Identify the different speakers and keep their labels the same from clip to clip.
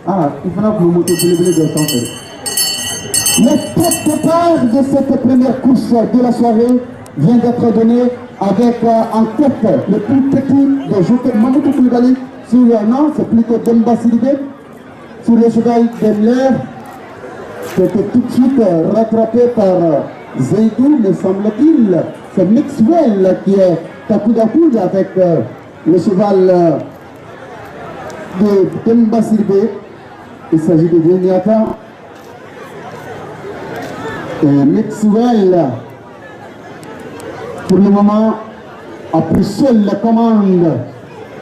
Speaker 1: Ah, il faudra que vous montez de santé. Le top départ de cette première course de la soirée vient d'être donné avec en tête le plus petit de Joker Mamoudou Koulibaly sur non, c'est plutôt Demba Sidibé sur le cheval d'Emler qui était tout de suite rattrapé par Zeydou, me semble-t-il. C'est Mixwell qui est à coude avec le cheval de Demba Sidibé. Il s'agit de Vignata. Et Mixwell, pour le moment, a pris seul la commande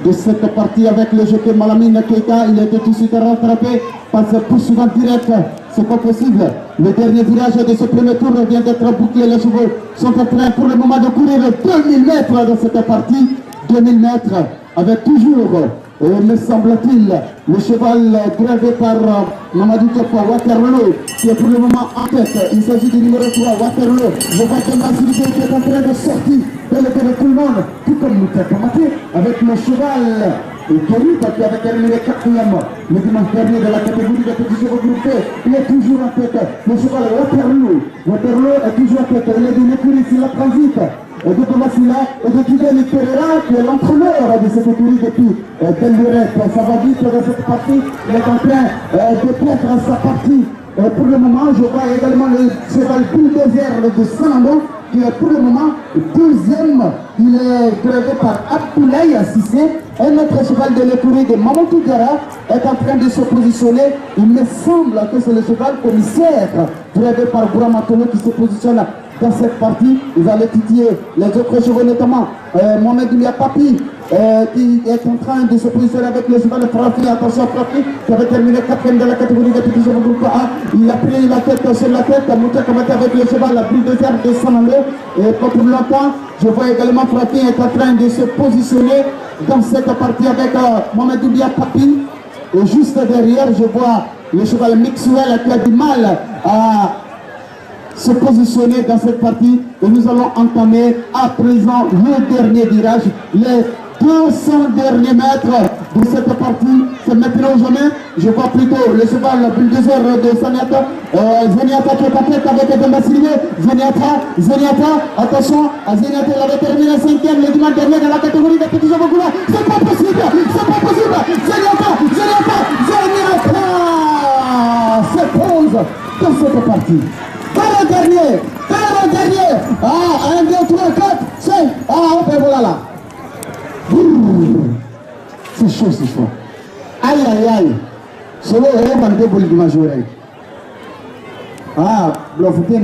Speaker 1: de cette partie avec le jockey Malamine Keita. Il a été tout de suite rattrapé par ce poursuivant direct. C'est pas possible. Le dernier virage de ce premier tour vient d'être bouclé. Les chevaux sont en train pour le moment de courir 2000 mètres dans cette partie. 2000 mètres avec toujours, me semble-t-il, le cheval gravé par Mamadou Topa Waterloo qui est pour le moment en tête. Il s'agit du numéro 3, Waterloo. Je vois que Massivité qui est en train de sortir de l'épée de tout le monde, tout comme nous fait commenter avec le cheval Kéry qui avait terminé 4e le dimanche dernier de la catégorie des petits chevaux groupés. Il est toujours en tête. Le cheval Waterloo. Waterloo est toujours en tête. Il est d'une écurie sur la transit. Et de Thomas Silla et de Fidel Pereira qui est l'entraîneur de cette écurie depuis belle lurette. Ça va vite dans cette partie. Il est en train de prendre sa partie. Pour le moment, je vois également le cheval Bulldozer de Saint-Lambon qui est pour le moment deuxième. Il est gravé par Abdoulaye Assissé. Un autre cheval de l'écurie de Mamadou Gara est en train de se positionner. Il me semble que c'est le cheval commissaire gravé par Bouramatolo qui se positionne dans cette partie. Ils allaient titiller les autres chevaux, notamment Mohamed Oulia Papi qui est en train de se positionner avec le cheval de Frafi. Attention, Frafi qui avait terminé 4e de la catégorie des petits chevaux groupe A. Il a pris la tête sur la tête, a monté comme avec le cheval la Bulldozer de Sanando. Et pas pour longtemps, je vois également Frafi est en train de se positionner dans cette partie avec Mohamed Oulia Papi. Et juste derrière, je vois le cheval Mixwell qui a du mal à se positionner dans cette partie et nous allons entamer à présent le dernier virage, les 200 derniers mètres de cette partie. C'est maintenant ou jamais. Je vois plutôt le cheval Bulldozer de Zeniata. Zeniata qui est en tête avec Demba Sidibé. Zeniata, attention, à Zeniata, il avait terminé 5e le dimanche dernier dans la catégorie des petits chevaux couleurs. C'est pas possible, c'est pas possible. Zeniata se pose dans cette partie. Dans le dernier, ah, 1, 2, 3, 4, 5, ah, hop, et voilà là. C'est chaud, c'est chaud. Aïe, aïe, aïe. C'est le héros de dimanche. Ah, Blofouten,